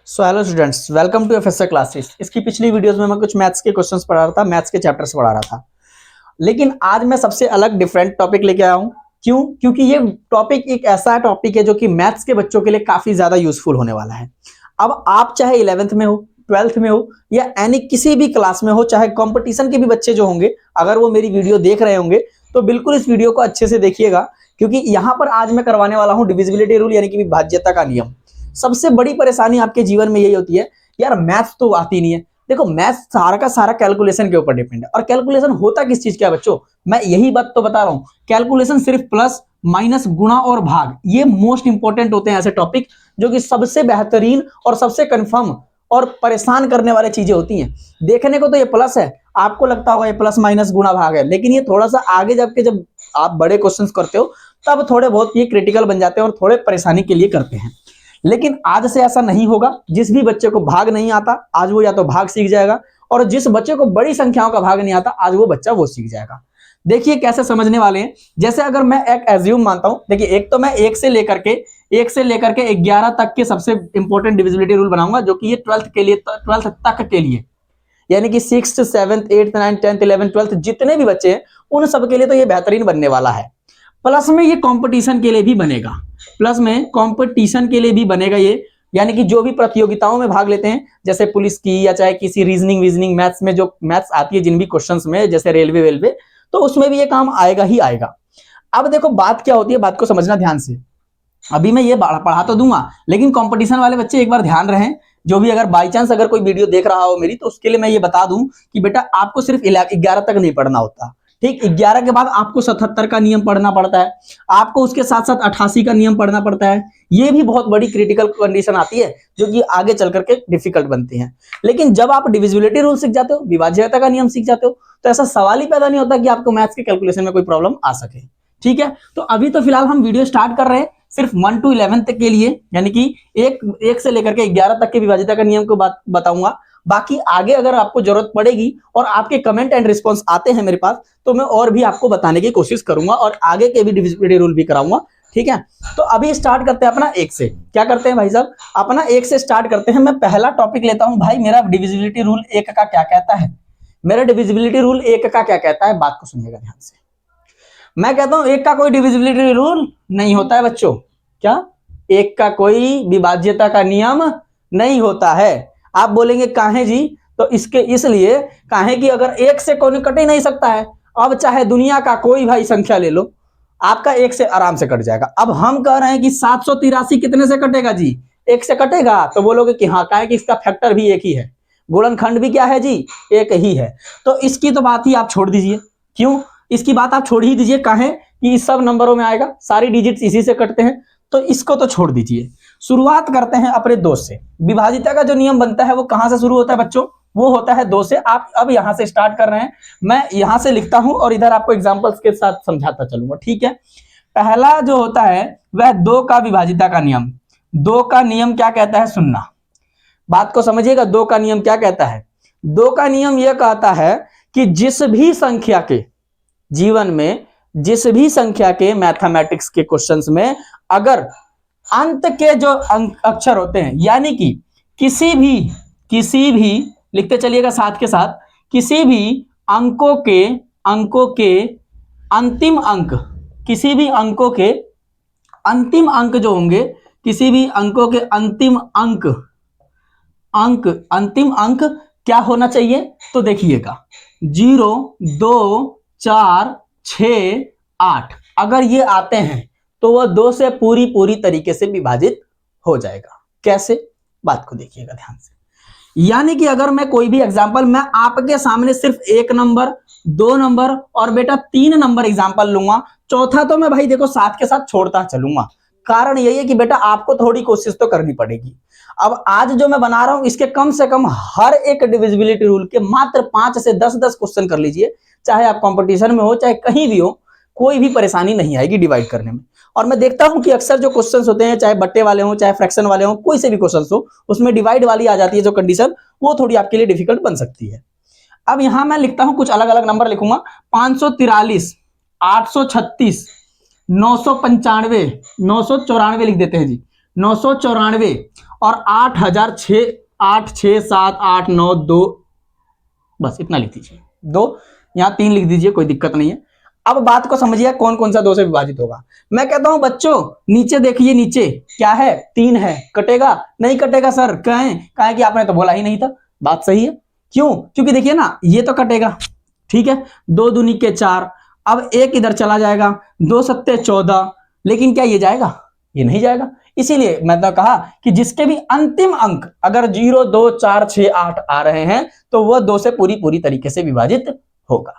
So hello students, welcome to FSR classes. इसकी पिछली videos में मैं कुछ मैथ्स के क्वेश्चंस पढ़ा रहा था, मैथ्स के चैप्टर्स पढ़ा रहा था। लेकिन आज मैं सबसे अलग डिफरेंट टॉपिक लेके आया हूं। क्यों? क्योंकि ये टॉपिक एक ऐसा टॉपिक है जो कि मैथ्स के बच्चों के लिए काफी ज्यादा यूजफुल होने वाला है। अब आप चाहे 11th में हो, 12th में हो या एनी किसी भी क्लास में हो, चाहे कंपटीशन के भी बच्चे जो होंगे, अगर वो मेरी वीडियो देख रहे होंगे तो बिल्कुल इस वीडियो को अच्छे से देखिएगा, क्योंकि यहां पर आज मैं करवाने वाला हूं डिविजिबिलिटी रूल यानी कि विभाज्यता का नियम। सबसे बड़ी परेशानी आपके जीवन में यही होती है, यार मैथ्स तो आती नहीं है। देखो, मैथ्स सारा का सारा कैलकुलेशन के ऊपर डिपेंड है। और कैलकुलेशन होता किस चीज का है बच्चों? मैं यही बात तो बता रहा हूं। कैलकुलेशन सिर्फ प्लस माइनस गुणा और भाग, ये मोस्ट इंपॉर्टेंट होते हैं ऐसे टॉपिक जो कि सबसे बेहतरीन और सबसे कंफर्म और परेशान करने वाली चीजें होती हैं। देखने को तो ये प्लस है, आपको लगता होगा ये प्लस माइनस गुणा भाग है, लेकिन ये थोड़ा सा आगे जाके जब आप बड़े क्वेश्चंस करते हो तब थोड़े बहुत ये क्रिटिकल बन जाते हैं और थोड़े परेशानी के लिए करते हैं। लेकिन आज से ऐसा नहीं होगा। जिस भी बच्चे को भाग नहीं आता आज वो या तो भाग सीख जाएगा, और जिस बच्चे को बड़ी संख्याओं का भाग नहीं आता आज वो बच्चा वो सीख जाएगा। देखिए कैसे समझने वाले हैं। जैसे अगर मैं एक एज्यूम मानता हूं, देखिए एक तो मैं 1 से लेकर के 11 तक के सबसे इंपॉर्टेंट डिविजिबिलिटी रूल बनाऊंगा, जो कि ये 12th के लिए, 12th तक के लिए, यानी कि 6th 7th 8th 9th 10th 11th 12th जितने भी बच्चे हैं उन सब के लिए तो ये बेहतरीन बनने वाला है। प्लस में ये कंपटीशन के लिए भी बनेगा, प्लस में कंपटीशन के लिए भी बनेगा ये, यानी कि जो भी प्रतियोगिताओं में भाग लेते हैं, जैसे पुलिस की या चाहे किसी रीजनिंग मैथ्स में, जो मैथ्स आती है जिन भी क्वेश्चंस में, जैसे रेलवे, तो उसमें भी ये काम आएगा ही आएगा। अब देखो बात क्या होती है, बात को समझना ध्यान से। अभी मैं ये पढ़ा तो दूंगा, लेकिन कंपटीशन वाले बच्चे एक बार ध्यान रहे, जो भी अगर बाई चांस अगर कोई वीडियो देख रहा हो मेरी, तो उसके लिए मैं ये बता दूं कि बेटा आपको सिर्फ 11 तक नहीं पढ़ना होता। ठीक, 11 के बाद आपको 77 का नियम पढ़ना पड़ता है, आपको उसके साथ साथ 88 का नियम पढ़ना पड़ता है। ये भी बहुत बड़ी क्रिटिकल कंडीशन आती है जो कि आगे चल करके डिफिकल्ट बनती है। लेकिन जब आप डिविजिबिलिटी रूल सीख जाते हो, विभाज्यता का नियम सीख जाते हो, तो ऐसा सवाल ही पैदा नहीं होता कि आपको मैथ्स के कैलकुलेशन में कोई प्रॉब्लम आ सके। ठीक है, तो अभी तो फिलहाल हम वीडियो स्टार्ट कर रहे हैं सिर्फ 1 to 11 तक के लिए, यानी कि एक से लेकर के 11 तक के विभाज्यता का नियम को बताऊंगा। बाकी आगे अगर आपको जरूरत पड़ेगी और आपके कमेंट एंड रिस्पॉन्स आते हैं मेरे पास, तो मैं और भी आपको बताने की कोशिश करूंगा और आगे के भी डिविजिबिलिटी रूल भी कराऊंगा। ठीक है, तो अभी स्टार्ट करते हैं अपना 1 से। क्या करते हैं भाई साहब, अपना 1 से स्टार्ट करते हैं। मैं पहला टॉपिक लेता हूं भाई, मेरा डिविजिबिलिटी रूल 1 का क्या कहता है। मेरा डिविजिबिलिटी रूल 1 का क्या कहता है, बात को सुनिएगा ध्यान से। मैं कहता हूं 1 का कोई डिविजिबिलिटी रूल नहीं होता है बच्चों। क्या? 1 का कोई विभाज्यता का नियम नहीं होता है। आप बोलेंगे काहे जी? तो इसके इसलिए काहे कि अगर 1 से कोई कट ही नहीं सकता है, अब चाहे दुनिया का कोई भाई संख्या ले लो, आपका 1 से आराम से कट जाएगा। अब हम कह रहे हैं कि 783 कितने से कटेगा जी? 1 से कटेगा। तो बोलोगे कि हाँ, काहे कि इसका फैक्टर भी 1 ही है, गुणनखंड भी क्या है जी? 1 ही है। तो इसकी तो बात ही आप छोड़ दीजिए। क्यों? इसकी बात आप छोड़ ही दीजिए। काहे कि इस सब नंबरों में आएगा, सारी डिजिट्स इसी से कटते हैं, तो इसको तो छोड़ दीजिए। शुरुआत करते हैं अपने 2 से। विभाजिता का जो नियम बनता है वो कहां से शुरू होता है बच्चों? वो होता है 2 से। आप अब यहां से स्टार्ट कर रहे हैं, मैं यहां से लिखता हूं और इधर आपको एग्जांपल्स के साथ समझाता चलूंगा। ठीक है, पहला जो होता है वह 2 का विभाजिता का नियम। 2 का नियम क्या कहता है, सुनना, बात को समझिएगा। 2 का नियम क्या कहता है? 2 का नियम यह कहता है कि जिस भी संख्या के जीवन में, जिस भी संख्या के मैथमेटिक्स के क्वेश्चंस में अगर अंत के जो अक्षर होते हैं, यानी कि किसी भी लिखते चलिएगा साथ के साथ, किसी भी अंकों के अंतिम अंक, किसी भी अंकों के अंतिम अंक जो होंगे, किसी भी अंकों के अंतिम अंक क्या होना चाहिए? तो देखिएगा 0 2 4 6 8 अगर ये आते हैं तो वह 2 से पूरी तरीके से विभाजित हो जाएगा। कैसे? बात को देखिएगा ध्यान से। यानी कि अगर मैं कोई भी एग्जांपल, मैं आपके सामने सिर्फ 1 नंबर, 2 नंबर और बेटा 3 नंबर एग्जांपल लूंगा, चौथा तो मैं भाई देखो साथ के साथ छोड़ता चलूंगा। कारण यही है कि बेटा आपको थोड़ी कोशिश तो करनी पड़ेगी। अब आज जो मैं बना रहा हूं इसके कम से कम हर एक डिविजिबिलिटी रूल के मात्र 5 से 10 क्वेश्चन कर लीजिए, चाहे आप कंपटीशन में हो चाहे कहीं भी हो, कोई भी परेशानी नहीं आएगी डिवाइड करने में। और मैं देखता हूं कि अक्सर जो क्वेश्चंस होते हैं, चाहे बट्टे वाले हो चाहे फ्रैक्शन वाले हो, कोई से भी क्वेश्चंस हो, उसमें डिवाइड वाली आ जाती है जो कंडीशन, वो थोड़ी आपके लिए डिफिकल्ट बन सकती है। अब यहां मैं लिखता हूं, कुछ अलग अलग नंबर लिखूंगा। 543, 836, 995, 994 लिख देते हैं जी, 994 और 8,687,892, बस इतना लिख दीजिए। 2 यहाँ 3 लिख दीजिए, कोई दिक्कत नहीं है। अब बात को समझिए कौन कौन सा 2 से विभाजित होगा। मैं कहता हूं बच्चों नीचे देखिए, नीचे क्या है 3 है, कटेगा नहीं कटेगा सर, कहें कि आपने तो बोला ही नहीं था। बात सही है, क्यों? क्योंकि देखिए ना ये तो कटेगा, ठीक है, 2 दूनी के 4, अब 1 इधर चला जाएगा, 2 सत्ते 14, लेकिन क्या ये जाएगा? ये नहीं जाएगा। इसीलिए मैं तो कहा कि जिसके भी अंतिम अंक अगर 0, 2, 4, 6, 8 आ रहे हैं तो वह 2 से पूरी तरीके से विभाजित होगा।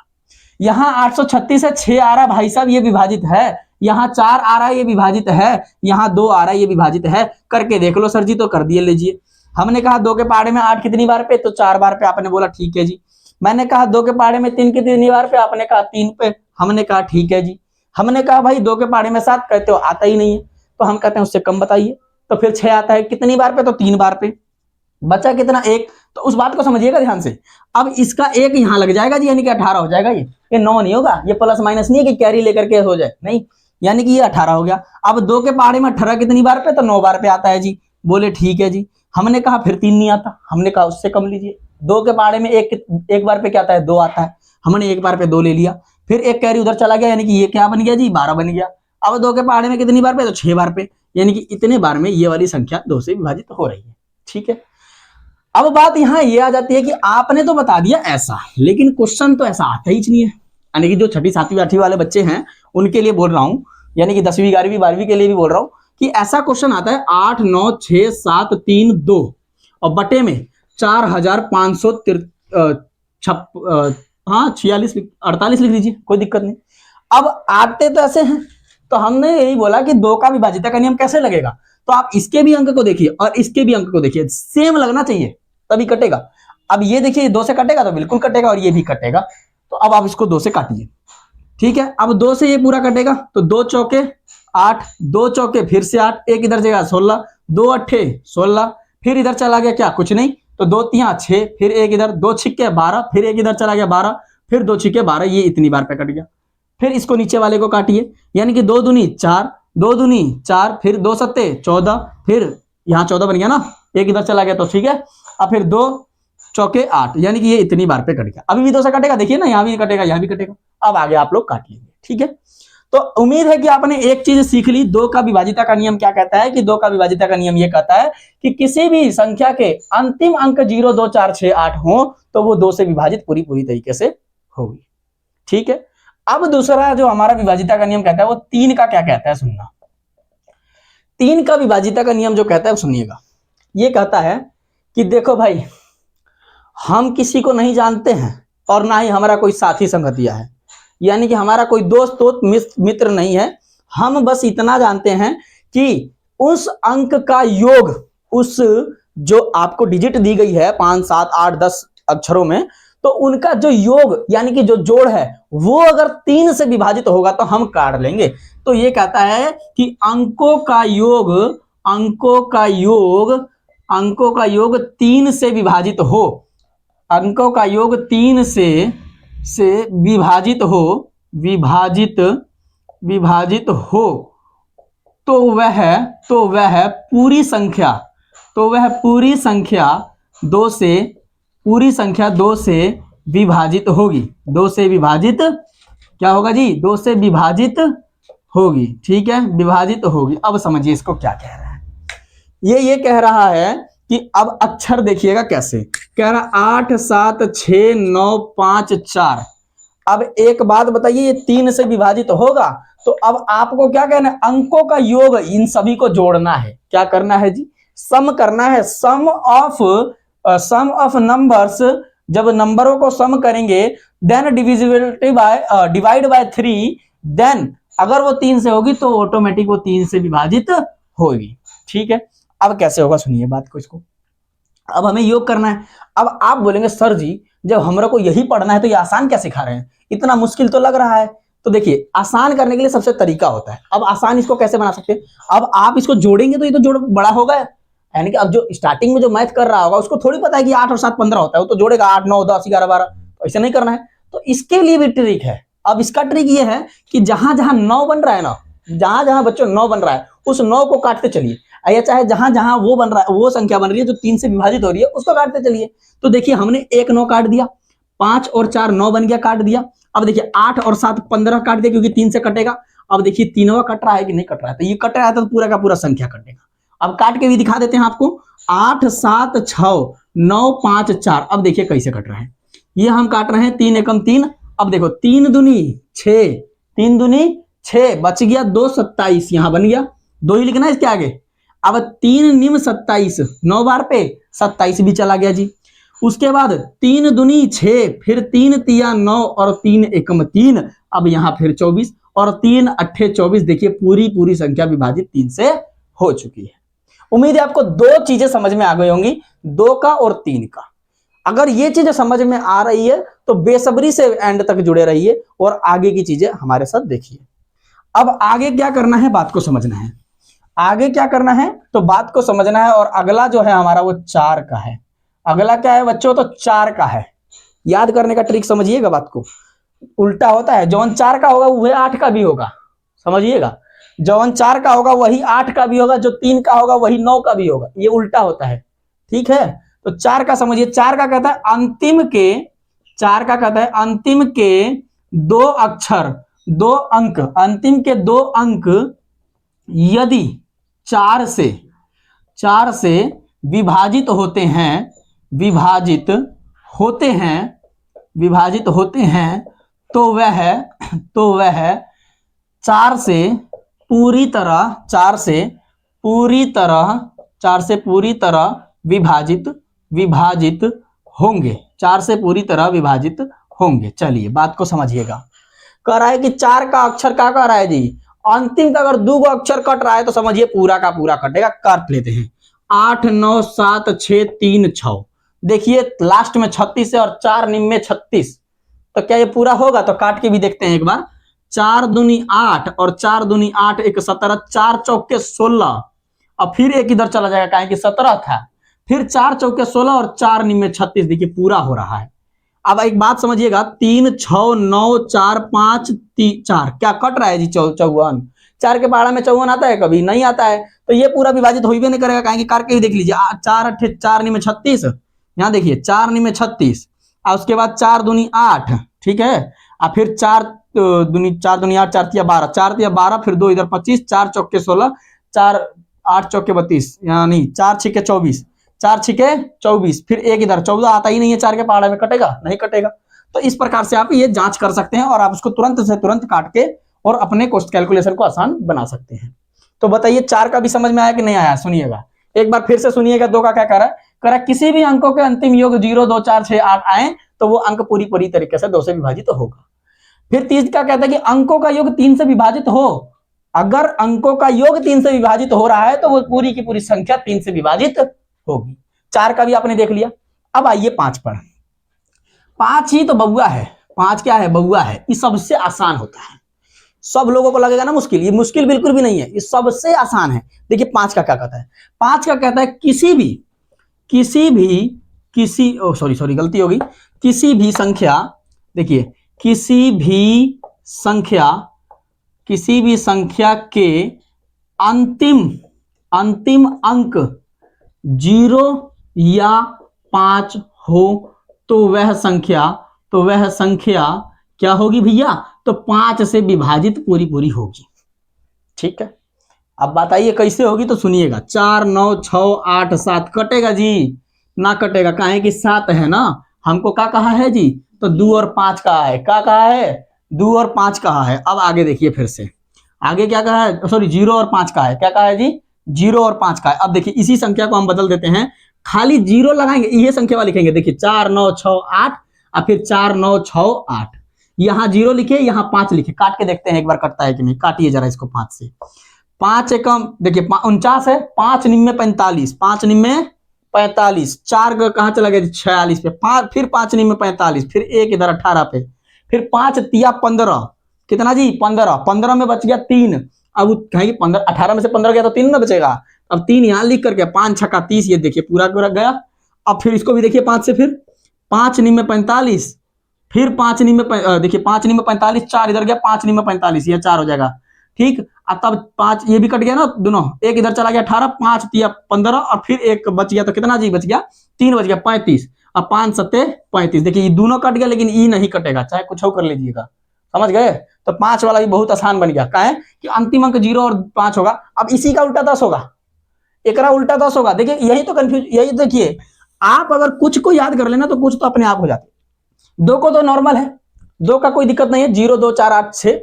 यहां 836 से 6 आ रहा भाई साहब, ये विभाजित है। यहां 4 आ रहा है, ये विभाजित है। यहां 2 आ रहा है, ये विभाजित है। करके देख लो सर जी, तो कर दिए लीजिए। हमने कहा 2 के पहाड़े में 8 कितनी बार पे? तो 4 बार पे। आपने बोला ठीक है जी। मैंने कहा 2 के पहाड़े में 3 कितनी बार पे? आपने कहा 3 पे। हमने कहा ठीक है जी। हमने कहा भाई 2 के पहाड़े में 7, कहते हो आता ही नहीं है, तो हम कहते हैं उससे कम बताइए। तो फिर 6 आता है, कितनी बार पे? तो 3 बार पे। बचा कितना? 1। तो उस बात को समझिएगा ध्यान से। अब इसका 1 यहां लग जाएगा जी, यानी कि 18 हो जाएगा। ये 9 नहीं होगा, ये प्लस माइनस नहीं है कि कैरी लेकर के हो जाए, नहीं, यानी कि ये 18 हो गया। अब 2 के पहाड़े में 18 कितनी बार पे? तो 9 बार पे आता है जी। बोले ठीक है जी। हमने कहा फिर 3 नहीं आता, हमने कहा उससे कम लीजिए। 2 के पहाड़े में एक बार पे क्या आता है? 2 आता है। हमने 1 बार पे 2 ले लिया, फिर 1 कैरी उधर चला गया, यानी कि ये क्या बन गया जी? 12 बन गया। अब 2 के पहाड़े में कितनी बार पे? तो 6 बार पे, यानी कि इतने बार में ये वाली संख्या 2 से विभाजित हो रही है, ठीक है। अब बात यहां ये आ जाती है कि आपने तो बता दिया ऐसा, लेकिन क्वेश्चन तो ऐसा आता ही नहीं है। यानी कि जो 6ठी 7वीं 8वीं वाले बच्चे हैं उनके लिए बोल रहा हूं, यानी कि 10वीं 11वीं 12वीं के लिए भी बोल रहा हूं कि ऐसा क्वेश्चन आता है 8 9 6 7 3 2 और बटे में 4500 46 48 लिख लीजिए, कोई दिक्कत नहीं। अब आते तो ऐसे हैं, तो हमने यही बोला कि 2 का विभाजिता का नियम कैसे लगेगा। तो आप इसके भी अंक को देखिए और इसके भी अंक को देखिए, सेम लगना चाहिए तभी कटेगा। अब ये देखिए 2 से कटेगा तो बिल्कुल कटेगा, और ये भी कटेगा। तो अब आप इसको 2 से काटिए, ठीक है। अब 2 से ये पूरा कटेगा, तो 2 चौके 8, 2 चौके फिर से 8, 1 इधर जाएगा 16, 2 अट्ठे 16, फिर इधर चला गया क्या? कुछ नहीं, तो 2 तिया 6, फिर 1 इधर, 2 छिक्के 12, फिर 1 इधर चला गया 12, फिर 2 छिक्के 12, ये इतनी बार पे कट गया। फिर इसको नीचे वाले को काटिए, यानी कि 2 दूनी 4, 2 दूनी 4, फिर 2 सत्ते 14, फिर यहाँ 14 बन गया ना, 1 इधर चला गया तो ठीक है। अब फिर 2 चौके 8, यानी कि ये इतनी बार पे कट गया। अभी भी 2 से कटेगा, देखिए ना, यहाँ भी कटेगा, यहाँ भी कटेगा। अब आगे आप लोग काट लेंगे, ठीक है। तो उम्मीद है कि आपने एक चीज सीख ली। 2 का विभाजिता का नियम क्या कहता है कि 2 का विभाजिता का नियम ये कहता है कि किसी भी संख्या के अंतिम अंक 0, 2, 4, 6, 8 हो तो वो 2 से विभाजित पूरी तरीके से होगी, ठीक है। अब दूसरा जो हमारा विभाजिता का नियम कहता है वो 3 का क्या कहता है, सुनना। 3 का विभाजिता का नियम जो कहता है सुनिएगा। ये कहता है कि देखो भाई, हम किसी को नहीं जानते हैं और ना ही हमारा कोई साथी संगतिया है, यानी कि हमारा कोई दोस्त मित्र नहीं है। हम बस इतना जानते हैं कि उस अंक का योग, उस जो आपको डिजिट दी गई है 5, 7, 8, 10 अक्षरों में, तो उनका जो योग यानी कि जो जोड़ है वो अगर 3 से विभाजित होगा तो हम काट लेंगे। तो ये कहता है कि अंकों का योग 3 से विभाजित हो, अंकों का योग 3 से विभाजित हो तो वह पूरी संख्या 2 से विभाजित होगी। 2 से विभाजित क्या होगा जी? 2 से विभाजित होगी, ठीक है, विभाजित होगी। अब समझिए इसको क्या कह रहा है। ये कह रहा है कि अब अक्षर देखिएगा कैसे कह रहा, 8 7 6 9 5 4। अब एक बात बताइए, ये 3 से विभाजित होगा तो अब आपको क्या कहना है? अंकों का योग इन सभी को जोड़ना है। क्या करना है जी? सम करना है। सम ऑफ नंबर्स, जब नंबरों को सम करेंगे देन डिवाइड बाय 3, देन अगर वो 3 से होगी तो ऑटोमेटिक वो 3 से विभाजित होगी, ठीक है। अब कैसे होगा सुनिए बात को, इसको अब हमें योग करना है। अब आप बोलेंगे सर जी जब हमरा को यही पढ़ना है तो ये आसान क्या सिखा रहे हैं, इतना मुश्किल तो लग रहा है। तो देखिए आसान करने के लिए सबसे तरीका होता है। अब आसान इसको कैसे बना सकते हैं? अब आप इसको जोड़ेंगे तो ये तो जोड़ बड़ा होगा, यानी कि अब जो स्टार्टिंग में जो मैथ कर रहा होगा उसको थोड़ी पता है कि 8 और 7 15 होता है, वो तो जोड़ेगा 8 9 10 11 12। तो ऐसे नहीं करना है। तो इसके लिए भी ट्रिक है। अब इसका ट्रिक ये है कि जहां जहां 9 बन रहा है ना, जहां जहां बच्चों 9 बन रहा है उस 9 को काटते चलिए, या चाहे जहां जहां वो बन रहा है, वो संख्या बन रही है जो 3 से विभाजित हो रही है, उसको काटते चलिए। तो देखिए हमने 1 9 काट दिया, 5 और 4 9 बन गया, काट दिया। अब देखिए 8 और 7 15 काट दिया, क्योंकि 3 से कटेगा। अब देखिए तीनों कट रहा है कि नहीं कट रहा है, तो ये कट रहा है तो पूरा का पूरा संख्या कटेगा। अब काट के भी दिखा देते हैं आपको, 8 7 6 9 5 4। अब देखिए कैसे कट रहा है, ये हम काट रहे हैं 3 एकम 3। अब देखो 3 दूनी 6, 3 दूनी 6, बच गया 2 27, यहां बन गया 2 ही लिखना है इसके आगे। अब 3 निम 27, 9 बार पे 27 भी चला गया जी। उसके बाद 3 दूनी 6, फिर 3 तिया 9 और 3 एकम 3। अब यहां फिर 24 और 3 अट्ठे 24। देखिए पूरी पूरी संख्या विभाजित 3 से हो चुकी है। उम्मीद है आपको दो चीजें समझ में आ गई होंगी, 2 का और 3 का। अगर ये चीजें समझ में आ रही है तो बेसब्री से एंड तक जुड़े रहिए और आगे की चीजें हमारे साथ देखिए। अब आगे क्या करना है, बात को समझना है। आगे क्या करना है तो बात को समझना है। और अगला जो है हमारा वो 4 का है। अगला क्या है बच्चों, तो 4 का है। याद करने का ट्रिक समझिएगा बात को, उल्टा होता है। जौन 4 का होगा वह 8 का भी होगा, समझिएगा। जौन 4 का होगा वही 8 का भी होगा, जो 3 का होगा वही 9 का भी होगा, ये उल्टा होता है। ठीक है, तो 4 का समझिए। 4 का कहता है अंतिम के, 4 का कहता है अंतिम के 2 अक्षर 2 अंक, अंतिम के 2 अंक यदि 4 से विभाजित होते हैं, विभाजित होते हैं तो वह 4 से पूरी तरह विभाजित होंगे, 4 से पूरी तरह विभाजित होंगे। चलिए बात को समझिएगा। कह रहा है कि 4 का अक्षर क्या कह रहा है जी, अंतिम का अगर 2 अक्षर कट रहा है तो समझिए पूरा का पूरा कटेगा। काट लेते हैं, 8 9 7 6 3 6। देखिए लास्ट में 36 है और 4 निम में 36, तो क्या ये पूरा होगा? तो काट के भी देखते हैं एक बार। 4 दूनी 8 और 4 दूनी 8 एक 17, 4 चौके 16। अब फिर एक इधर चला जाएगा, कहें कि 17 था, फिर 4 चौके 16 और 4 निम में 36। देखिए पूरा हो रहा है। अब एक बात समझिएगा, 3 6 9 4 5 4 क्या कट रहा है जी? 54। 4 के पहाड़ा में 54 आता है? कभी नहीं आता है। तो ये पूरा विभाजित हो ही नहीं करेगा, कहेंगे करके ही देख लीजिए। 4 अट्ठे 4 निम में 36, यहाँ देखिए 4 निम में 36, और उसके बाद 4 दूनी 8, ठीक है। और फिर 4 दूनी 8 4 तिया 12, 4 तिया 12, फिर 2 इधर 25, 4 चौके 16, 4 8 चौके 32, यानी 4 छिके 24, 4 छिके 24, फिर एक इधर 14 आता ही नहीं है, 4 के पहाड़े में कटेगा? नहीं कटेगा। तो इस प्रकार से आप ये जांच कर सकते हैं और आप उसको तुरंत से तुरंत काट के और अपने कैलकुलेशन को आसान बना सकते हैं। तो बताइए 4 का भी समझ में आया कि नहीं आया? सुनिएगा एक बार फिर से सुनिएगा। 2 का क्या कह रहा है? कह रहा है किसी भी अंकों के अंतिम योग 0 2 4 6 8 आए तो वो अंक पूरी तरीके से 2 से विभाजित होगा। फिर 30 का कहता है कि अंकों का योग 3 से विभाजित हो। अगर अंकों का योग 3 से विभाजित हो रहा है तो वो पूरी की पूरी संख्या 3 से विभाजित होगी। 4 का भी आपने देख लिया। अब आइए 5 पर। 5 ही तो बउआ है। 5 क्या है? बउआ है। ये सबसे आसान होता है। सब लोगों को लगेगा ना मुश्किल, ये मुश्किल बिल्कुल भी नहीं है, ये सबसे आसान है। देखिए 5 का क्या कहता है? 5 का कहता है सॉरी गलती होगी। किसी भी संख्या, देखिए किसी भी संख्या के अंतिम अंक 0 या 5 हो तो वह संख्या क्या होगी भैया? तो 5 से विभाजित पूरी होगी। ठीक है, अब बताइए कैसे होगी, तो सुनिएगा। 4 9 6 8 7 कटेगा जी? ना कटेगा, काहे कि 7 है ना। हमको क्या कहा है जी? तो 2 और 5 कहा है। क्या कहा है? 2 और 5 कहा है। अब आगे देखिए फिर से, आगे क्या कहा है? सॉरी 0 और 5 कहा है। क्या कहा है जी? 0 और 5 का है। अब देखिए इसी संख्या को हम बदल देते हैं, खाली 0 लगाएंगे, ये संख्या वाला लिखेंगे। देखिए 4 9 6 8 और फिर 4 9 6 8, यहाँ 0 लिखे, यहाँ 5 लिखे। काट के देखते हैं एक बार कटता है कि नहीं। काटिए जरा इसको 5 से। 5 एकम देखिए 49 है, 5 निम में 45, 5 निम में 45, 4 कहाँ चला गया? 46 पे। फिर 5 निम में 45, फिर एक इधर 18 पे, फिर 5 तिया 15, कितना जी? 15। 15 में बच गया 3। अब कहेंगे 15 18 में से 15 गया तो 3 में बचेगा। अब 3 यहाँ लिख करके 5 छक्का 30, ये देखिए पूरा गया। अब फिर इसको भी देखिए 5 से, फिर 5 निम में 45, फिर 5 निम में देखिए 5 निम में 45, 4 इधर गया, 5 निम में 45, ये 4 हो जाएगा। ठीक। तब 5 ये भी कट गया ना दोनों, एक इधर चला गया 18, 5 तिया 15 और फिर एक बच गया, तो कितना जी बच गया, 3 बच गया 35। अब 5 सत्ते 35, देखिए ये दोनों कट गया लेकिन ई नहीं कटेगा, चाहे कुछ और कर लीजिएगा, समझ गए। तो 5 वाला भी बहुत आसान बन गया, क्या है कि अंतिम अंक 0 और 5 होगा। अब इसी का उल्टा 10 होगा, एकरा उल्टा 10 होगा। देखिए यही तो कंफ्यूज, यही देखिए आप अगर कुछ को याद कर लेना तो कुछ तो अपने आप हो जाते। 2 को तो नॉर्मल है, 2 का कोई दिक्कत नहीं है, 0 2 4 8 6,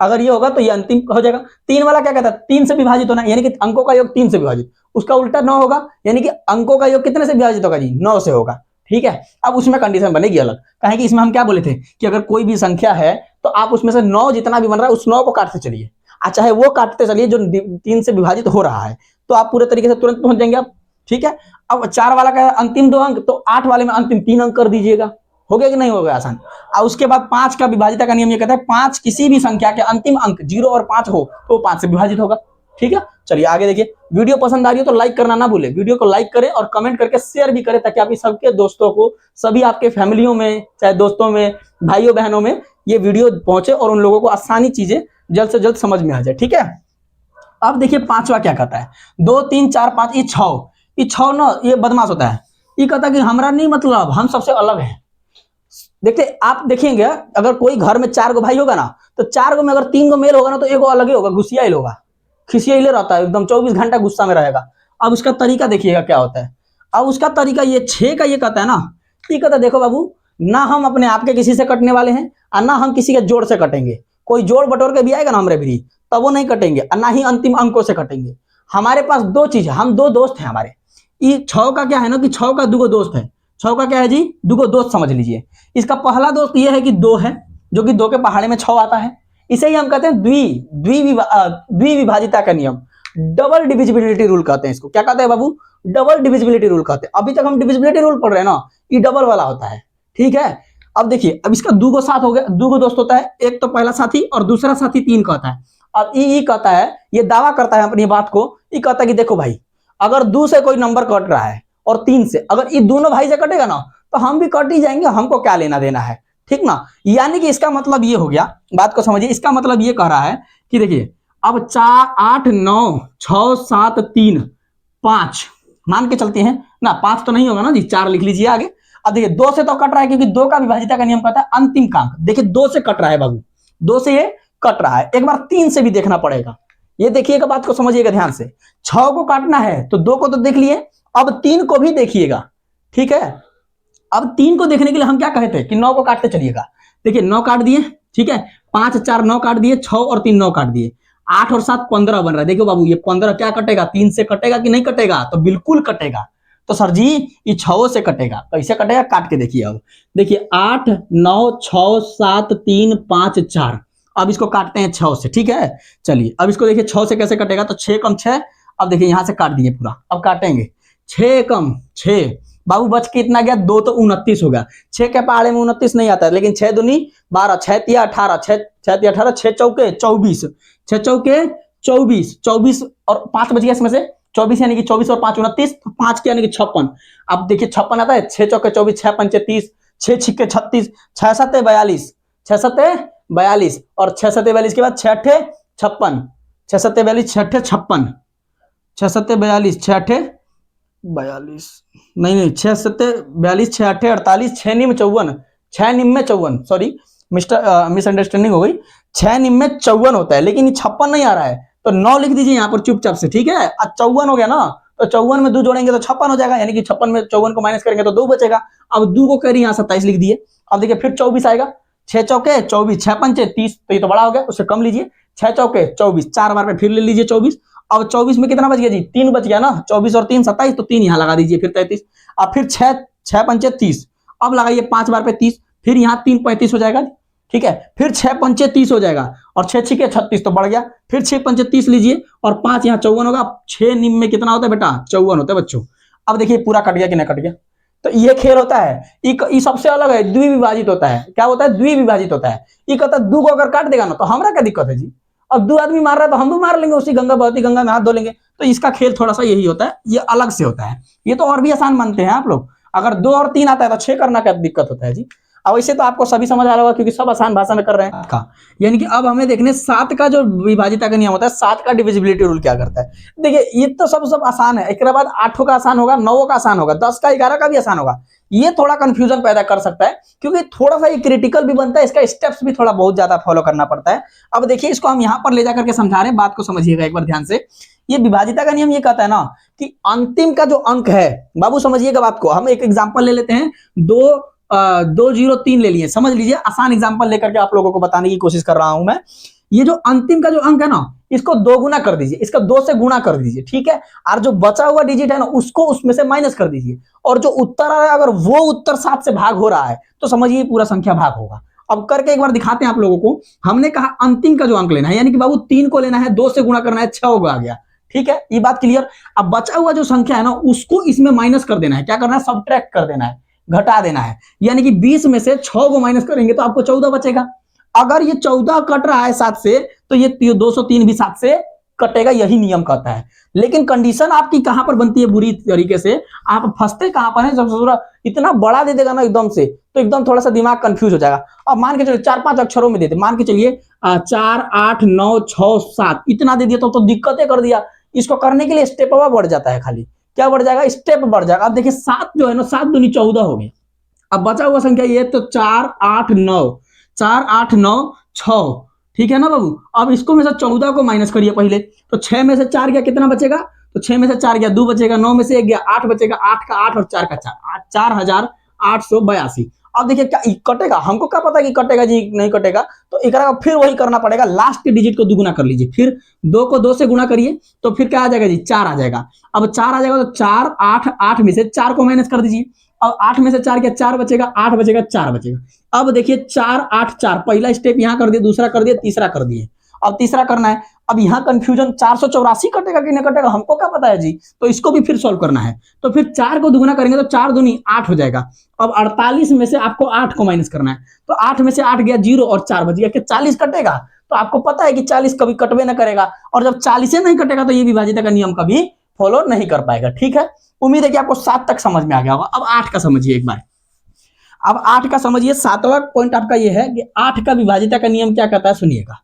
अगर ये होगा तो ये अंतिम हो जाएगा। 3 वाला क्या कहता है, 3 से विभाजित होना, यानी कि अंकों का योग 3 से विभाजित, उसका उल्टा 9 होगा, यानी कि अंकों का योग कितने से विभाजित होगा जी, 9 से होगा, ठीक है। अब उसमें कंडीशन बनेगी अलग, कहें कि इसमें हम क्या बोले थे कि अगर कोई भी संख्या है तो आप उसमें से 9 जितना भी बन रहा है उस 9 को काटते चलिए, चाहे वो काटते चलिए जो 3 से विभाजित हो रहा है, तो आप पूरे तरीके से तुरंत पहुंच जाएंगे आप, ठीक है। अब 4 वाला का अंतिम 2 अंक, तो 8 वाले में अंतिम 3 अंक कर दीजिएगा, हो गया कि नहीं हो गया आसान। और उसके बाद 5 का विभाजिता का नियम ये कहता है 5 किसी भी संख्या के अंतिम अंक 0 और 5 हो तो 5 से विभाजित होगा, ठीक है। चलिए आगे देखिए, वीडियो पसंद आ रही हो तो लाइक करना ना भूले, वीडियो को लाइक करें और कमेंट करके शेयर भी करें, ताकि आप सबके दोस्तों को, सभी आपके फैमिलियों में, चाहे दोस्तों में, भाइयों बहनों में ये वीडियो पहुंचे और उन लोगों को आसानी चीजें जल्द से जल्द समझ में आ जाए, ठीक है। अब देखिए 5वां क्या कहता है, 2 3 4 5, ये 6 ना ये बदमाश होता है, ये कहता है कि हमारा नहीं मतलब, हम सबसे अलग हैं। देखते आप देखेंगे अगर कोई घर में 4 गो भाई होगा ना, तो 4 गो में अगर 3 गो मेल होगा ना तो एक अलग ही होगा, गुस्सियाइल होगा, खिसियाइले रहता है एकदम, 24 घंटा गुस्सा में रहेगा। अब उसका तरीका देखिएगा क्या होता है। अब उसका तरीका ये 6 का ये कहता है ना, ये कहता है देखो बाबू, ना हम अपने आप के किसी से कटने वाले हैं और ना हम किसी के जोड़ से कटेंगे, कोई जोड़ बटोर के भी आएगा ना हमारे भी तब वो नहीं कटेंगे, और ना ही अंतिम अंकों से कटेंगे। हमारे पास 2 चीज है, हम 2 दोस्त हैं हमारे। ये 6 का क्या है ना कि 6 का 2 दोस्त है, 6 का क्या है जी, 2 दोस्त समझ लीजिए। इसका पहला दोस्त ये है कि 2 है, जो कि 2 के पहाड़े में 6 आता है, इसे ही हम कहते हैं द्विविभाजिता का नियम, डबल डिविजिबिलिटी रूल कहते हैं इसको। क्या कहते हैं बाबू, डबल डिविजिबिलिटी रूल कहते हैं। अभी तक हम डिविजिबिलिटी रूल पढ़ रहे हैं ना, ये डबल वाला होता है, ठीक है। अब देखिए, अब इसका 2 साथ हो गया, 2 दोस्त होता है, एक तो पहला साथी और दूसरा साथी 3 कहता है। अब ये कहता है, ये दावा करता है अपनी बात को, ये कहता है कि देखो भाई, अगर 2 से कोई नंबर कट रहा है और 3 से, अगर ये दोनों भाई से कटेगा ना तो हम भी कट ही जाएंगे, हमको क्या लेना देना है, ठीक ना। यानी कि इसका मतलब ये हो गया, बात को समझिए, इसका मतलब ये कह रहा है कि देखिए अब 4 8 9 6 7 3 5 मान के चलते हैं ना, 5 तो नहीं होगा ना जी, 4 लिख लीजिए आगे। अब देखिए 2 से तो कट रहा है, क्योंकि 2 का विभाजिता का नियम कहता है अंतिम का अंक। देखिए 2 से कट रहा है बाबू, 2 से ये कट रहा है, एक बार 3 से भी देखना पड़ेगा। ये देखिएगा, बात को समझिएगा ध्यान से, 6 को काटना है तो 2 को तो देख लिए, अब 3 को भी देखिएगा, ठीक है। अब 3 को देखने के लिए हम क्या कहते हैं कि 9 को काटते चलिएगा। देखिए 9 काट दिए, ठीक है, 5 4 9 काट दिए, 6 और 3 9 काट दिए, 8 और 7 15 बन रहा है। देखो बाबू, ये 15 क्या कटेगा, 3 से कटेगा कि नहीं कटेगा, तो बिल्कुल कटेगा। तो सर जी ये 6 से कटेगा, कैसे कटेगा काट के देखिए। अब देखिए 8 9 6 7 3 5 4, अब इसको काटते हैं 6 से, ठीक है। चलिए अब इसको देखिए 6 से कैसे कटेगा, तो 6 कम 6, अब देखिए यहां से काट दिए पूरा, अब काटेंगे 6 कम 6, बाबू बच के इतना गया 2 तो 29 हो गया। 6 के पहाड़े में 29 नहीं आता है, लेकिन 6 दूनी 12, 6 तिया 18, 6 तिया 18, 6 चौके 24, 6 चौके 24, 24 और 5 बच गया इसमें से 24, यानी कि 24 और 5 29, तो 5 के यानी कि 56। अब देखिए 56 आता है, 6 चौके 24, 6 पंचे 30, 6 छिक्के 36, 6 सत्ते 42, 6 सत्ते 42 और 6 सत्ते 42 के बाद 6 अट्ठे 56, 6 सत्ते 42, 6 अट्ठे 56, 6 सत्ते 42, 6 अट्ठे 42, नहीं 6 सत्ते 42, 6 अट्ठे 48, 6 निम 54, 6 निम में 54, सॉरी मिसअंडरस्टैंडिंग हो गई, 6 निम में 54 होता है, लेकिन ये 56 नहीं आ रहा है, तो 9 लिख दीजिए यहाँ पर चुपचाप से, ठीक है। 54 हो गया ना, तो 54 में 2 जोड़ेंगे तो 56 हो जाएगा, यानी कि 56 में 54 को माइनस करेंगे तो 2 बचेगा। अब 2 को करिए यहाँ 27 लिख दिए। अब देखिए फिर 24 आएगा, 6 चौके 24, 6 पंचे 30, तो ये तो बड़ा हो गया, उससे कम लीजिए, 6 चौके 24, 4 बार में फिर ले लीजिए 24। अब 24 में कितना बच गया जी, 3 बच गया ना, 24 और 3 27, तो 3 यहाँ लगा दीजिए, फिर 33। अब फिर 6 पंचे 30, अब लगाइए 5 बार पे 30, फिर यहाँ 3 35 हो जाएगा, ठीक है। फिर 6 पंचे 30 हो जाएगा और 6 छिके 36, तो बढ़ गया, फिर 6 पंचे 30 लीजिए और 5 यहाँ 54 होगा। 6 निम में कितना होता है बेटा, 54 होता है बच्चों। अब देखिए पूरा कट गया कि नहीं कट गया, तो ये खेल होता है, ये सबसे अलग है, द्विविभाजित होता है। क्या होता है, द्विविभाजित होता है। ये कहता है 2 को अगर काट देगा ना तो हमारा क्या दिक्कत है जी, अब 2 आदमी मार रहा है तो हम भी मार लेंगे, उसी गंगा बहती गंगा में हाथ धो लेंगे। तो इसका खेल थोड़ा सा यही होता है, ये अलग से होता है। ये तो और भी आसान मानते हैं आप लोग, अगर 2 और 3 आता है तो 6 करना क्या दिक्कत होता है जी। अब ऐसे तो आपको सभी समझ आ रहा होगा क्योंकि सब आसान भाषा में कर रहे हैं का। यानी कि अब हमें देखने 7 का जो विभाजिता का नियम होता है, 7 का डिविजिबिलिटी रूल क्या करता है। देखिए ये तो सब आसान है, एक बाद 8 का आसान होगा, 9 का आसान होगा, 10 का 11 का भी आसान होगा। ये थोड़ा कंफ्यूजन पैदा कर सकता है क्योंकि थोड़ा सा ये क्रिटिकल भी बनता है, इसका स्टेप्स भी थोड़ा बहुत ज्यादा फॉलो करना पड़ता है। अब देखिए इसको हम यहां पर ले जाकर के समझा रहे हैं, बात को समझिएगा एक बार ध्यान से। ये विभाजिता का नियम ये कहता है ना कि अंतिम का जो अंक है, बाबू समझिएगा बात को। हम एक एग्जांपल ले लेते हैं, 203 ले लिए, समझ लीजिए, आसान एग्जांपल लेकर के आप लोगों को बताने की कोशिश कर रहा हूं मैं। ये जो अंतिम का जो अंक है ना, इसको 2 गुना कर दीजिए, इसका 2 से गुणा कर दीजिए, ठीक है। और जो बचा हुआ डिजिट है ना, उसको उसमें से माइनस कर दीजिए, और जो उत्तर आ रहा है अगर वो उत्तर 7 से भाग हो रहा है तो समझिए पूरा संख्या भाग होगा। अब करके एक बार दिखाते हैं आप लोगों को। हमने कहा अंतिम का जो अंक लेना है, यानी कि बाबू 3 को लेना है, 2 से गुणा करना है, 6 होगा आ गया, ठीक है, ये बात क्लियर। अब बचा हुआ जो संख्या है ना, उसको इसमें माइनस कर देना है, क्या करना है, सब्ट्रैक्ट कर देना है, घटा देना है। यानी कि 20 में से 6 को माइनस करेंगे तो आपको 14 बचेगा। अगर ये 14 कट रहा है 7 से, तो ये 203 भी 7 से कटेगा, यही नियम कहता है। लेकिन कंडीशन आपकी कहां पर बनती है बुरी तरीके से, आप फंसते कहां पर है, जब इतना बड़ा दे देगा ना एकदम से, तो एकदम थोड़ा सा दिमाग कंफ्यूज हो जाएगा। अब मान के चलिए 4-5 अक्षरों में देते, मान के चलिए 4, 8, 9, 6, 7 इतना दे दिया तो दिक्कतें कर दिया। इसको करने के लिए स्टेप बढ़ जाता है, खाली क्या बढ़ जाएगा, स्टेप बढ़ जाएगा। अब देखिए 7 जो है ना, 7 दूनी 14 हो गई। अब बचा हुआ संख्या ये, तो 4, 8, 9, 4, 8, 9, 6, ठीक है ना बाबू। अब इसको में से 14 को माइनस करिए पहले, तो 6 में से 4 गया, कितना बचेगा, तो 6 में से 4 गया 2 बचेगा, 9 में से 1 गया 8 बचेगा, 8 का 8 और 4 का 4, 4882। अब देखिए क्या कटेगा, हमको क्या पता कि कटेगा जी नहीं कटेगा, तो एक फिर वही करना पड़ेगा, लास्ट के डिजिट को दुगुना कर लीजिए, फिर 2 को 2 से गुणा करिए, तो फिर क्या आ जाएगा जी, 4 आ जाएगा। अब 4 आ जाएगा तो 4, 8, 8 में से 4 को माइनस कर दीजिए। अब 8 में से 4 गया, 4 बचेगा, 8 बचेगा, 4 बचेगा। अब देखिए 4, 8, 4, पहला स्टेप यहां कर दिए, दूसरा कर दिए, तीसरा कर दिए, अब तीसरा करना है। अब यहां कंफ्यूजन 484 कटेगा कि नहीं कटेगा, हमको क्या पता है जी, तो इसको भी फिर सॉल्व करना है। तो फिर 4 को दुगुना करेंगे तो 4 दूनी 8 हो जाएगा। अब 48 में से आपको 8 को माइनस करना है, तो 8 में से 8 गया 0 और 4 बच गया, कि 40 कटेगा। तो आपको पता है कि 40 कभी कटवे ना करेगा, और जब 40 से नहीं कटेगा तो ये विभाजिता का नियम कभी फॉलो नहीं कर पाएगा, ठीक है। उम्मीद है कि आपको 7 तक समझ में आ गया होगा। अब 8 का समझिए एक बार। अब 8 का समझिए, 7वां पॉइंट आपका ये है कि 8 का विभाजिता का नियम क्या कहता है, सुनिएगा।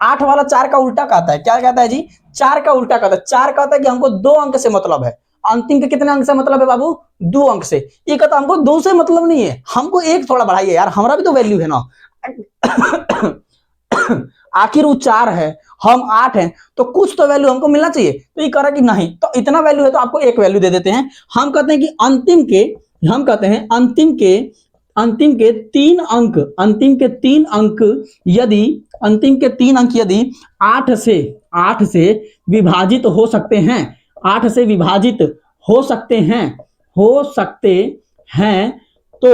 8 वाला 4 का उल्टा कहता है, क्या कहता है जी, 4 का उल्टा कहता है। 4 कहता है कि हमको 2 अंक से मतलब है, अंतिम के कितने अंक से मतलब है बाबू, 2 अंक से। ये कहता हमको 2 से मतलब नहीं है, हमको 1 थोड़ा बढ़ाइए यार, हमारा भी तो वैल्यू है ना। आखिर वो 4 है, हम 8 हैं, तो कुछ तो वैल्यू हमको मिलना चाहिए। तो ये करा कि नहीं, तो इतना वैल्यू है तो आपको 1 वैल्यू दे देते हैं। हम कहते हैं कि अंतिम के 3 अंक यदि 8 से विभाजित हो सकते हैं, 8 से विभाजित हो सकते हैं, तो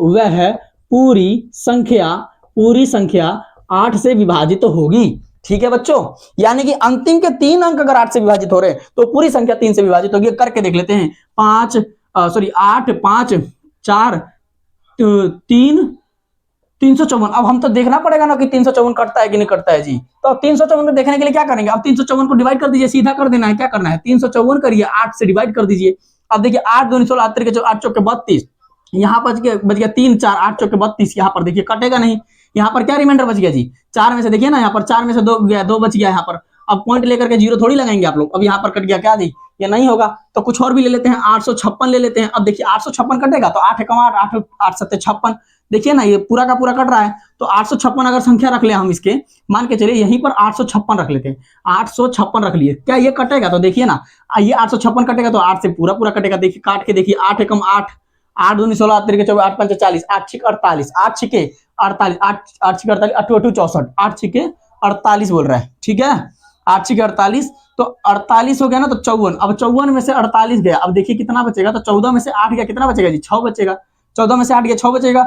वह पूरी संख्या 8 से विभाजित होगी, ठीक है बच्चों। यानी कि अंतिम के 3 अंक अगर 8 से विभाजित हो रहे हैं तो पूरी संख्या 3 से विभाजित होगी। करके देख लेते हैं। 8, 5, 4, 3, 354। अब हम तो देखना पड़ेगा ना कि 354 कटता है कि नहीं कटता है जी। तो अब 354 को देखने के लिए क्या करेंगे, अब 354 को डिवाइड कर दीजिए, सीधा कर देना है। क्या करना है, 354 करिए, 8 से डिवाइड कर दीजिए। अब देखिए 8 दूनी 16, 8 चौके 32, यहाँ बच गया 3, 4, 8 चौके 32। यहाँ पर देखिए कटेगा नहीं, यहाँ पर क्या रिमाइंडर बच गया जी, 4 में से देखिए ना, यहाँ पर 4 में से 2 गया, 2 बच गया यहाँ पर। अब पॉइंट लेकर के 0 थोड़ी लगाएंगे आप लोग। अब यहाँ पर कट गया क्या जी, ये नहीं होगा, तो कुछ और भी ले लेते हैं, 856 ले लेते हैं। अब देखिए 856 कटेगा तो 8 कमा 8, 8 7 56, देखिए ना ये पूरा का पूरा कट रहा है। तो 856 अगर संख्या रख ले हम इसके, मान के चलिए यहीं पर 856 रख लेते हैं, 856 रख लिए, क्या ये कटेगा, तो देखिए ना ये 856 कटेगा तो 8 से पूरा पूरा कटेगा। देखिए काट के देखिए, 8 एकम 8, 8 दूनी 16, 8 तिरके 24, 8 पंचे 40, 8 छिके 48, 8 छिके 48, 8 छिके 48, 8 8 64, 8 छिके 48 बोल रहा है, ठीक है। 8 छिके 48, तो 48 हो गया ना, तो 54। अब 54 में से 48 गया, अब देखिए कितना बचेगा, तो 14 में से 8 गया, कितना बचेगा जी, 6 बचेगा। 14 में से 8 गया, 6 बचेगा,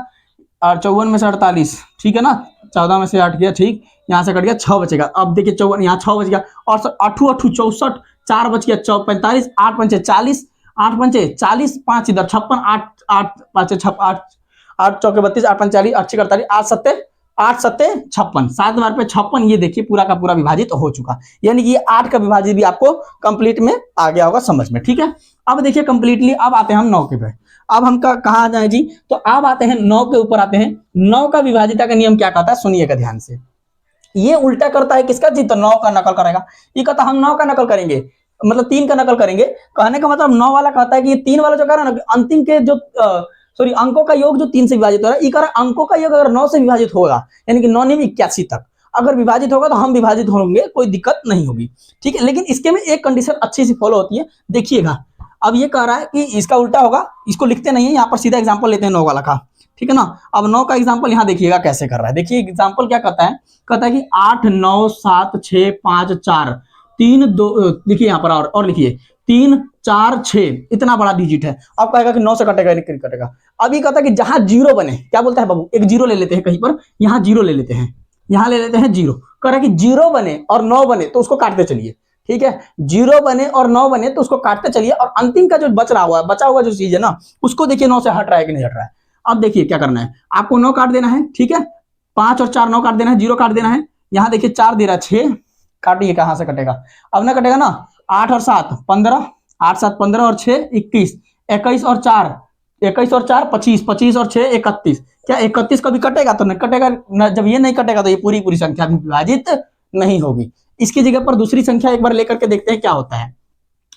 और 54 में से 48, ठीक है ना, 14 में से 8 गया, ठीक, यहाँ से कट गया, 6 बचेगा। अब देखिए 54, यहाँ 6 बच गया, और 8 8 64, 4 बच गया, 45, 8 पंचे 40, 8 पंचे 40, 5 इधर 56, 8 8 5 6 8 8 चौके 32, 8 पंचे 40, 8 छिके 48, 8 7 8 सत्ते 56, 7 बार पे 56, ये देखिए पूरा का पूरा विभाजित हो चुका, यानी कि ये 8 का विभाजित भी आपको कंप्लीट में आ गया होगा समझ में, ठीक है। अब देखिए कंप्लीटली, अब आते हैं हम 9 के पे। अब हम कहाँ आ जाए जी, तो अब आते हैं 9 के ऊपर आते हैं। 9 का विभाजिता का नियम क्या कहता है, सुनिएगा ध्यान से। ये उल्टा करता है किसका जी, तो 9 का नकल करेगा। ये कहता हम 9 का नकल करेंगे, मतलब 3 का नकल करेंगे। कहने का मतलब 9 वाला कहता है कि ये 3 वाला जो कह रहा है ना, अंतिम के जो सॉरी अंकों का योग जो 3 से विभाजित हो रहा है, ये कह रहा है अंकों का योग अगर 9 से विभाजित होगा, यानी कि 9 नहीं 81 तक अगर विभाजित होगा तो हम विभाजित होंगे, कोई दिक्कत नहीं होगी, ठीक है। लेकिन इसके में एक कंडीशन अच्छी सी फॉलो होती है, देखिएगा। अब ये कह रहा है कि इसका उल्टा होगा, इसको लिखते नहीं है, यहाँ पर सीधा एग्जाम्पल लेते हैं 9 वाला का, ठीक है ना। अब 9 का एग्जाम्पल यहाँ देखिएगा कैसे कर रहा है। देखिए एग्जाम्पल क्या कहता है, कहता है कि 8 9 7 6 5 4 3 2, देखिए यहाँ पर और लिखिए 3 4 6, इतना बड़ा डिजिट है। अब कहेगा कि 9 से कटेगा नहीं कटेगा। अभी कहता है कि जहां जीरो बने, क्या बोलता है बाबू, एक जीरो ले लेते हैं कहीं पर, यहाँ जीरो ले लेते हैं, यहाँ ले लेते हैं जीरो। कह रहा है कि जीरो बने और 9 बने तो उसको काटते चलिए, ठीक है। जीरो बने और 9 बने तो उसको काटते चलिए, और अंतिम का जो बचा हुआ जो चीज है ना, उसको देखिए 9 से हट रहा है कि नहीं हट रहा है। अब देखिए क्या करना है, आपको 9 काट देना है, ठीक है। 5 और 4 9 काट देना है, 0 काट देना है। यहाँ देखिए 4 दे रहा है 6, काटिए कहां से कटेगा, अब ना कटेगा ना। 8 और 7 15, 8 7 15 और 6 21, 21 और 4 25, 25 और 6 31। क्या 31 कभी कटेगा, तो नहीं कटेगा न, जब ये नहीं कटेगा तो ये पूरी संख्या भी विभाजित नहीं होगी। इसकी जगह पर दूसरी संख्या एक बार लेकर के देखते हैं क्या होता है।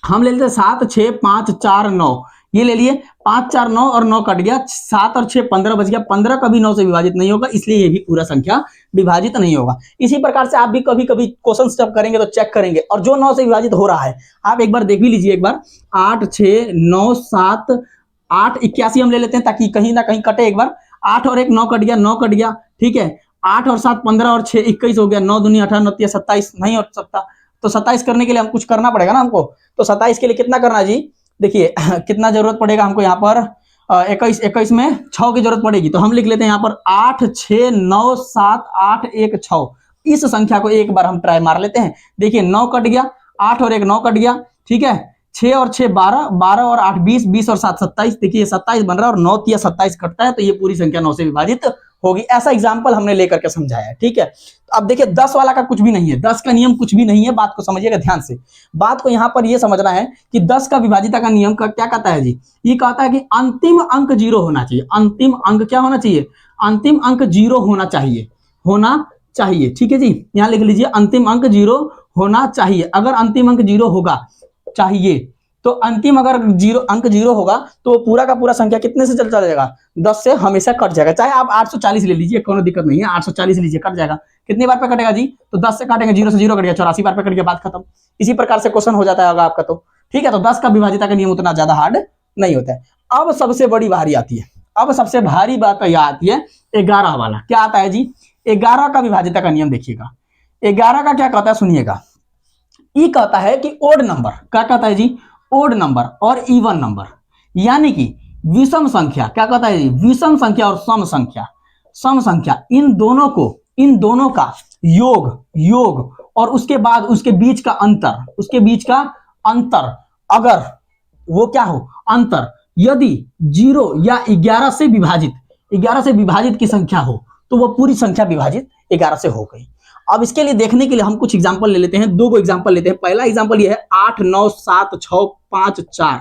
हम ले लेते हैं 7 6 5 4 9, ये ले लिए 5 4 9 और 9 कट गया, 7 और 6 15 बच गया। 15 कभी 9 से विभाजित नहीं होगा, इसलिए ये भी पूरा संख्या विभाजित नहीं होगा। इसी प्रकार से आप भी कभी कभी क्वेश्चन जब करेंगे तो चेक करेंगे, और जो 9 से विभाजित हो रहा है आप एक बार देख भी लीजिए, एक बार 8 6 9 7 8 81 हम ले लेते हैं ताकि कहीं ना कहीं कटे। एक बार 8 और 1 9 कट गया, 9 कट गया, ठीक है। 8 और 7 15 और 6 21 हो गया, 9 दूनी 18 9 3 27, नहीं हो सकता। तो 27 करने के लिए हम कुछ करना पड़ेगा ना हमको, तो 27 के लिए कितना करना है जी, देखिए कितना जरूरत पड़ेगा हमको यहाँ पर 21 में 6 की जरूरत पड़ेगी। तो हम लिख लेते हैं यहाँ पर 8 6 9 7 8 1 6। इस संख्या को एक बार हम ट्राई मार लेते हैं। देखिए 9 कट गया, 8 और 1 9 कट गया, ठीक है। 6 और 6 12, 12 और 8 20, 20 और 7 27, देखिए 27 बन रहा है, और 9 3 27 कटता है, तो ये पूरी संख्या 9 से विभाजित होगी। ऐसा एग्जाम्पल हमने लेकर के समझाया है, ठीक है। तो अब देखिए 10 वाला का कुछ भी नहीं है, 10 का नियम कुछ भी नहीं है, बात को समझिएगा ध्यान से। बात को यहाँ पर यह समझना है कि 10 का विभाजिता का नियम का क्या कहता है जी, ये कहता है कि अंतिम अंक 0 होना चाहिए। अंतिम अंक क्या होना चाहिए, अंतिम अंक 0 होना चाहिए, ठीक है जी। यहाँ लिख लीजिए अंतिम अंक 0 होना चाहिए। अगर अंतिम अंक 0 होगा चाहिए, तो अंतिम अगर अंक 0 होगा तो वो पूरा का पूरा संख्या कितने से चल जाएगा, 10 से हमेशा कट जाएगा। चाहे आप 840 ले लीजिए, कोई दिक्कत नहीं है, 840 लीजिए, कट जाएगा। कितनी बार पे कटेगा जी, तो 10 से काटेंगे, 0 से 0 कट गया, 84 बार पे कट गया, बात खत्म। इसी प्रकार से क्वेश्चन हो जाता है आपका, तो ठीक है। तो 10 का विभाजिता का नियम उतना ज्यादा हार्ड नहीं होता है। अब सबसे बड़ी बारी आती है, अब सबसे भारी बात यह आती है 11 वाला। क्या आता है जी, 11 का विभाजिता का नियम देखिएगा। 11 का क्या कहता है, सुनिएगा। ये कहता है कि ओड नंबर, क्या कहता है जी, ओड नंबर और इवन नंबर, यानी कि विषम संख्या, क्या कहता है जी, विषम संख्या और सम संख्या, इन दोनों का योग और उसके बाद उसके बीच का अंतर, अगर वो क्या हो, अंतर यदि 0 या 11 से विभाजित की संख्या हो, तो वो पूरी संख्या विभाजित 11 से हो गई। अब इसके लिए देखने के लिए हम कुछ एग्जांपल ले लेते हैं, 2 एग्जांपल लेते हैं। पहला एग्जांपल ये है 8 9 7 6 5 4।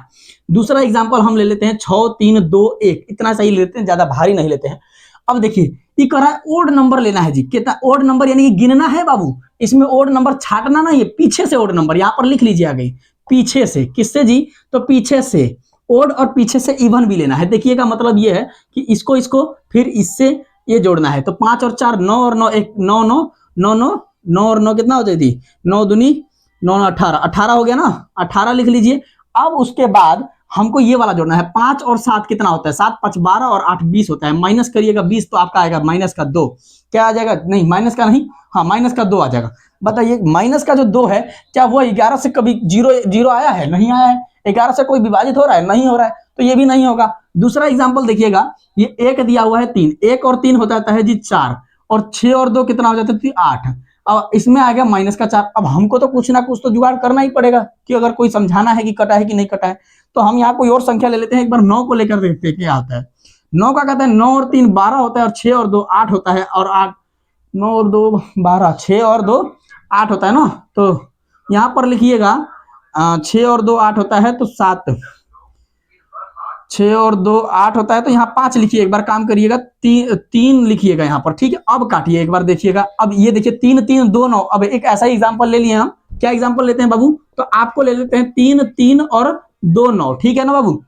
दूसरा एग्जांपल हम ले लेते हैं 6 3 2 1। इतना सही लेते हैं, ज्यादा भारी नहीं लेते हैं। अब देखिए ये कह रहा है ओड नंबर लेना है जी। कितना ओड नंबर, यानी कि गिनना है बाबू। इसमें ओड नंबर छाटना नहीं है, पीछे से ओड नंबर यहाँ पर लिख लीजिए आगे, पीछे से। किससे जी, तो पीछे से ओड और पीछे से इवन भी लेना है। देखिएगा मतलब ये है कि इसको फिर इससे ये जोड़ना है। तो 5 और 4 9 और 9 1 9 9 9 9 9 और 9 कितना हो जाती, 9 दूनी 9 18, 18 हो गया ना, 18 लिख लीजिए। अब उसके बाद हमको ये वाला जोड़ना है, 5 और 7 कितना होता है, 7 5 12 और 8 20 होता है। माइनस करिएगा 20 तो आपका आएगा माइनस का 2। क्या आ जाएगा, नहीं माइनस का नहीं, हाँ माइनस का 2 आ जाएगा। बताइए माइनस का जो 2 है, क्या वो 11 से कभी 0 आया है, नहीं आया है। 11 से कोई विभाजित हो रहा है, नहीं हो रहा है, तो ये भी नहीं होगा। दूसरा एग्जाम्पल देखिएगा, ये 1 दिया हुआ है 3, 1 और 3 होता है जी 4, और 6 और 2 कितना हो जाता है 8। अब इसमें आ गया माइनस का 4। अब हमको तो कुछ ना कुछ तो जुगाड़ करना ही पड़ेगा कि अगर कोई समझाना है कि कटा है कि नहीं कटा है। तो हम यहाँ कोई और संख्या ले लेते हैं, एक बार 9 को लेकर देखते हैं क्या आता है। 9 का कहते हैं 9 और 3 12 होता है, और 6 और 2 8 होता है, और 8 9 और 2 12, 6 और 2 8 होता है ना, तो यहाँ पर लिखिएगा 6 और 2 8 होता है तो 7, 6 और 2 8 होता है तो यहाँ 5 लिखिए। एक बार काम करिएगा, 3 लिखिएगा यहाँ पर, ठीक है। अब काटिए एक बार, देखिएगा अब ये देखिए 3 3 2 9। अब एक ऐसा ही एग्जाम्पल ले लिए हम, क्या एग्जाम्पल लेते हैं बाबू, तो आपको ले लेते हैं 3 3 और 2 9, ठीक है ना बाबू।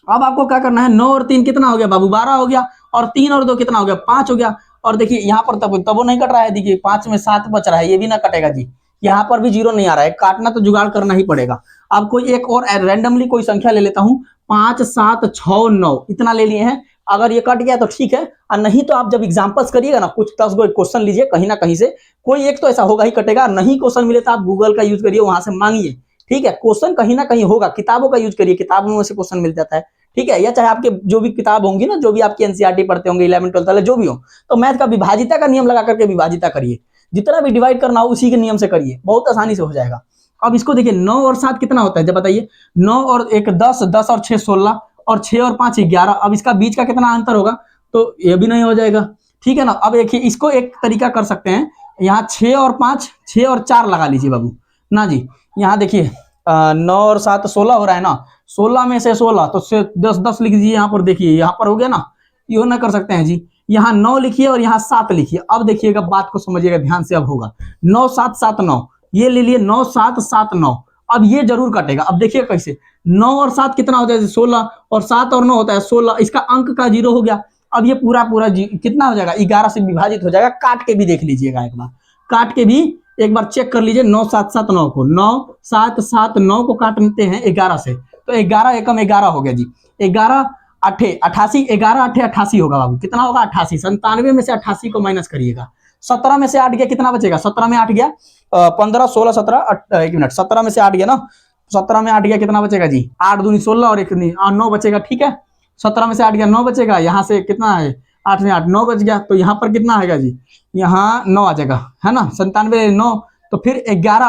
अब आपको क्या करना है, 9 और 3 कितना हो गया बाबू, 12 हो गया, और 3 और 2 कितना हो गया, 5 हो गया। और देखिए यहाँ पर तब वो नहीं कट रहा है, देखिए 5 में 7 बच रहा है, ये भी ना कटेगा जी, यहाँ पर भी 0 नहीं आ रहा है, काटना तो जुगाड़ करना ही पड़ेगा। अब कोई एक और रैंडमली कोई संख्या ले लेता हूँ, 5 7 6 9, इतना ले लिए हैं। अगर ये कट गया तो ठीक है, और नहीं तो आप जब एग्जाम्पल्स करिएगा ना, कुछ 10 गो क्वेश्चन लीजिए, कहीं ना कहीं से कोई एक तो ऐसा होगा ही कटेगा। नहीं क्वेश्चन मिले तो आप गूगल का यूज करिए, वहां से मांगिए, ठीक है। क्वेश्चन कहीं ना कहीं होगा, किताबों का यूज करिए, किताबों में से क्वेश्चन मिल जाता है, ठीक है। या चाहे आपके जो भी किताब होंगी ना, जो भी आपकी एनसीईआरटी पढ़ते होंगे 11 12 वाले जो भी हो, तो मैथ का विभाजिता का नियम लगा करके विभाजिता करिए, जितना भी डिवाइड करना हो उसी के नियम से करिए, बहुत आसानी से हो जाएगा। अब इसको देखिए 9 और 7 कितना होता है जब बताइए, 9 और 1 10, 10 और 6 16, और 6 और 5 11। अब इसका बीच का कितना अंतर होगा, तो ये भी नहीं हो जाएगा, ठीक है ना। अब देखिए इसको एक तरीका कर सकते हैं, यहाँ 6 और 5, 6 और 4 लगा लीजिए बाबू ना जी। यहाँ देखिए 9 और 7 16 हो रहा है ना, 16 में से 16 तो 10 10 लिख दीजिए, यहाँ पर देखिए यहाँ पर हो गया ना, यो ना कर सकते हैं जी। यहाँ 9 लिखिए और यहाँ 7 लिखिए। अब देखिएगा, बात को समझिएगा ध्यान से, अब होगा 9 7 7 9, ये ले लिए 9 7 7 9। अब ये जरूर कटेगा। अब देखिए कैसे, 9 और 7 कितना होता है 16, और 7 और 9 होता है 16, इसका अंक का 0 हो गया। अब ये पूरा पूरा कितना हो जाएगा, 11 से विभाजित हो जाएगा। काट के भी देख लीजिएगा एक बार, काट के भी एक बार चेक कर लीजिए। 9 7 7 9 को, 9 7 7 9 को काटते हैं 11 से, तो 11 एकम 11 हो गया जी। 11 8 88, 11 8 88 होगा बाबू, कितना होगा 88। 97 में से 88 को माइनस करिएगा, 17 में से 8 गया, कितना बचेगा, 17 में 8 गया 15 16 17, एक मिनट, 17 में से 8 गया ना, 17 में 8 गया, कितना बचेगा जी, 8 दूनी 16 और 1 9 बचेगा, ठीक है। 17 में से 8 गया 9 बचेगा, यहाँ से कितना है 8 में 8 9 बच गया, तो यहाँ पर कितना आएगा जी, यहाँ 9 आ जाएगा, है ना। 97 9, तो फिर 11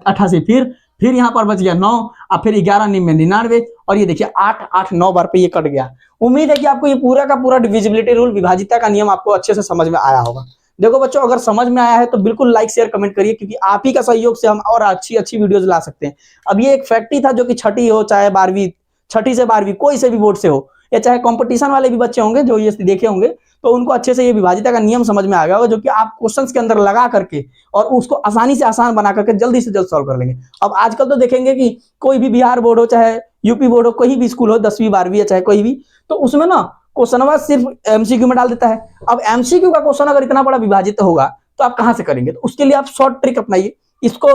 88, फिर यहाँ पर बच गया 9, और फिर 11 में 99, और ये देखिए 8 8 9 बार पे ये कट गया। उम्मीद है कि आपको ये पूरा का पूरा डिविजिबिलिटी रूल, विभाजिता का नियम आपको अच्छे से समझ में आया होगा। देखो बच्चों, अगर समझ में आया है तो बिल्कुल लाइक शेयर कमेंट करिए, क्योंकि आप ही का सहयोग से हम और अच्छी अच्छी वीडियोस ला सकते हैं। अब ये एक फैक्ट ही था, जो कि छठी हो चाहे 12वीं, छठी से 12वीं कोई से भी बोर्ड से हो, या चाहे कंपटीशन वाले भी बच्चे होंगे जो ये देखे होंगे, तो उनको अच्छे से ये विभाजिता का नियम समझ में आ गया होगा, जो कि आप क्वेश्चंस के अंदर लगा करके और उसको आसानी से आसान बना करके जल्दी से जल्द सॉल्व कर लेंगे। अब आजकल तो देखेंगे कि कोई भी बिहार बोर्ड हो चाहे यूपी बोर्ड हो, कोई भी स्कूल हो 10वीं 12वीं या चाहे कोई भी, तो उसमें ना क्वेश्चन सिर्फ एमसीक्यू में डाल देता है। अब एमसीक्यू का क्वेश्चन अगर इतना बड़ा विभाजित होगा तो आप कहां से करेंगे, तो उसके लिए आप शॉर्ट ट्रिक अपनाइए, इसको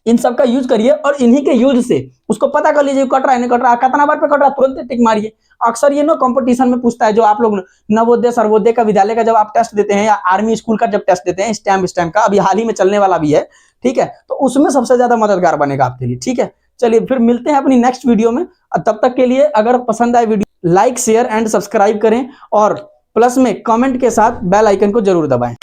इन सब का यूज करिए, और इन्हीं के यूज से उसको पता कर लीजिए कट रहा है नहीं कट रहा, कितना बार पे कट रहा है, तुरंत टिक मारिए। अक्सर ये ना कंपटीशन में पूछता है, जो आप लोग नवोदय सर्वोदय का विद्यालय का जब आप टेस्ट देते हैं, या आर्मी स्कूल का जब टेस्ट देते हैं, स्टैम्प का अभी हाल ही में चलने वाला भी है, ठीक है, तो उसमें सबसे ज्यादा मददगार बनेगा आपके लिए, ठीक है। चलिए फिर मिलते हैं अपनी नेक्स्ट वीडियो में, तब तक के लिए अगर पसंद आए video like share and subscribe करें, और प्लस में कमेंट के साथ बेल आइकन को जरूर दबाएं।